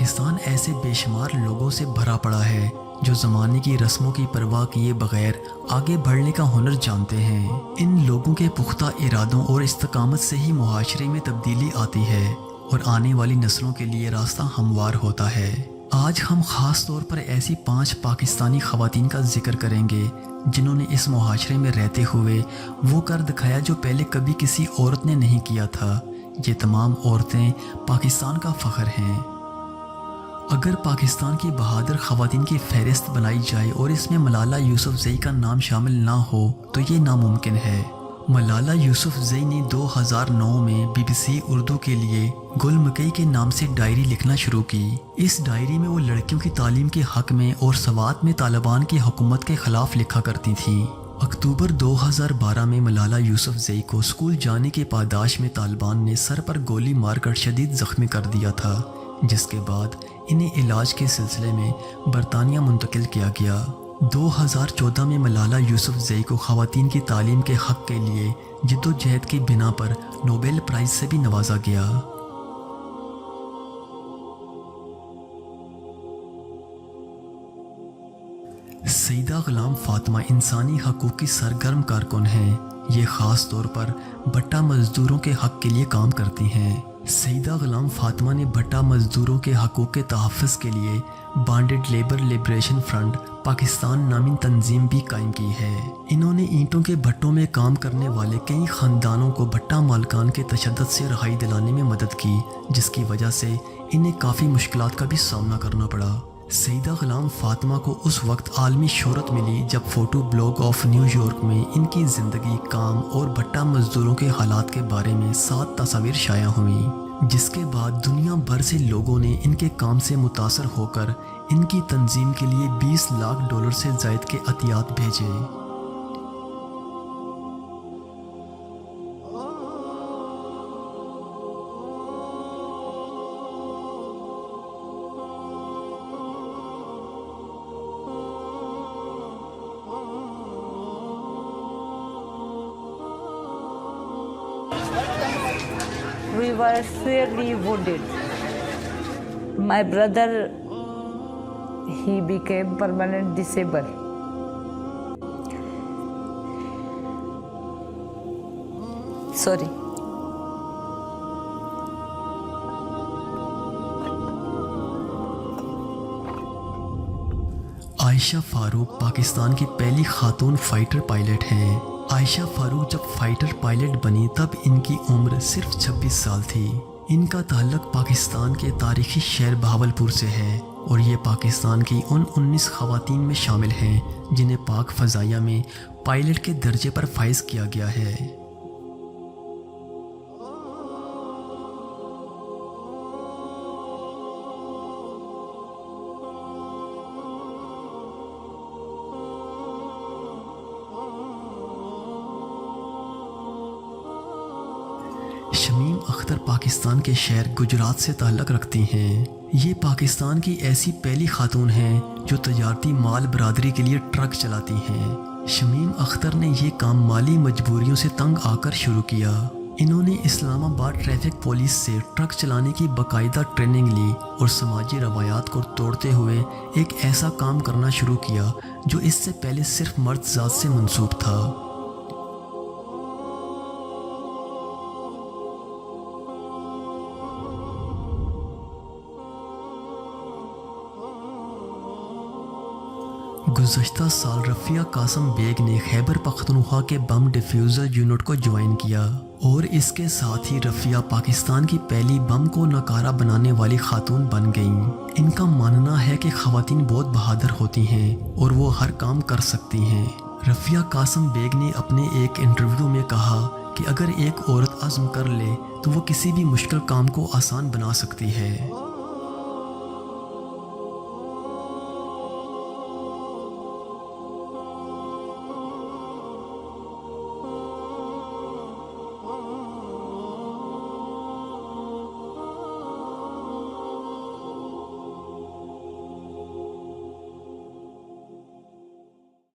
پاکستان ایسے بے شمار لوگوں سے بھرا پڑا ہے جو زمانے کی رسموں کی پرواہ کیے بغیر آگے بڑھنے کا ہنر جانتے ہیں۔ ان لوگوں کے پختہ ارادوں اور استقامت سے ہی معاشرے میں تبدیلی آتی ہے اور آنے والی نسلوں کے لیے راستہ ہموار ہوتا ہے۔ آج ہم خاص طور پر ایسی 5 پاکستانی خواتین کا ذکر کریں گے جنہوں نے اس معاشرے میں رہتے ہوئے وہ کر دکھایا جو پہلے کبھی کسی عورت نے نہیں کیا تھا۔ یہ تمام عورتیں پاکستان کا فخر ہیں۔ اگر پاکستان کی بہادر خواتین کی فہرست بنائی جائے اور اس میں ملالہ یوسفزئی کا نام شامل نہ ہو تو یہ ناممکن ہے۔ ملالہ یوسفزئی نے 2009 میں BBC اردو کے لیے گل مکئی کے نام سے ڈائری لکھنا شروع کی۔ اس ڈائری میں وہ لڑکیوں کی تعلیم کے حق میں اور سوات میں طالبان کی حکومت کے خلاف لکھا کرتی تھیں۔ اکتوبر 2012 میں ملالہ یوسفزئی کو اسکول جانے کی پاداش میں طالبان نے سر پر گولی مار کر شدید زخمی کر دیا تھا، جس کے بعد انہیں علاج کے سلسلے میں برطانیہ منتقل کیا گیا۔ 2014 میں ملالہ یوسفزئی کو خواتین کی تعلیم کے حق کے لیے جدوجہد کی بنا پر نوبل پرائز سے بھی نوازا گیا۔ سیدہ غلام فاطمہ انسانی حقوق کی سرگرم کارکن ہیں۔ یہ خاص طور پر بٹا مزدوروں کے حق کے لیے کام کرتی ہیں۔ سیدہ غلام فاطمہ نے بٹا مزدوروں کے حقوق کے تحفظ کے لیے bonded labour liberation front Pakistan نامی تنظیم بھی قائم کی ہے۔ انہوں نے اینٹوں کے بھٹوں میں کام کرنے والے کئی خاندانوں کو بھٹا مالکان کے تشدد سے رہائی دلانے میں مدد کی، جس کی وجہ سے انہیں کافی مشکلات کا بھی سامنا کرنا پڑا۔ سیدہ غلام فاطمہ کو اس وقت عالمی شہرت ملی جب photo blog of new York میں ان کی زندگی، کام اور بھٹا مزدوروں کے حالات کے بارے میں 7 تصاویر شائع ہوئیں، جس کے بعد دنیا بھر سے لوگوں نے ان کے کام سے متاثر ہو کر ان کی تنظیم کے لیے $20 لاکھ سے زائد کے عطیات بھیجے۔ We were severely wounded. My brother, he became permanent disabled. Sorry. عائشہ فاروق پاکستان کی پہلی خاتون فائٹر پائلٹ ہیں۔ عائشہ فاروق جب فائٹر پائلٹ بنی تب ان کی عمر صرف 26 سال تھی۔ ان کا تعلق پاکستان کے تاریخی شہر بہاولپور سے ہے اور یہ پاکستان کی ان 19 خواتین میں شامل ہیں جنہیں پاک فضائیہ میں پائلٹ کے درجے پر فائز کیا گیا ہے۔ شمیم اختر پاکستان کے شہر گجرات سے تعلق رکھتی ہیں۔ یہ پاکستان کی ایسی پہلی خاتون ہیں جو تجارتی مال برادری کے لیے ٹرک چلاتی ہیں۔ شمیم اختر نے یہ کام مالی مجبوریوں سے تنگ آ کر شروع کیا۔ انہوں نے اسلام آباد ٹریفک پولیس سے ٹرک چلانے کی باقاعدہ ٹریننگ لی اور سماجی روایات کو توڑتے ہوئے ایک ایسا کام کرنا شروع کیا جو اس سے پہلے صرف مرد ذات سے منسوب تھا۔ گزشتہ سال رفیہ قاسم بیگ نے خیبر پختونخوا کے بم ڈیفیوزر یونٹ کو جوائن کیا اور اس کے ساتھ ہی رفیہ پاکستان کی پہلی بم کو ناکارہ بنانے والی خاتون بن گئیں۔ ان کا ماننا ہے کہ خواتین بہت بہادر ہوتی ہیں اور وہ ہر کام کر سکتی ہیں۔ رفیہ قاسم بیگ نے اپنے ایک انٹرویو میں کہا کہ اگر ایک عورت عزم کر لے تو وہ کسی بھی مشکل کام کو آسان بنا سکتی ہے۔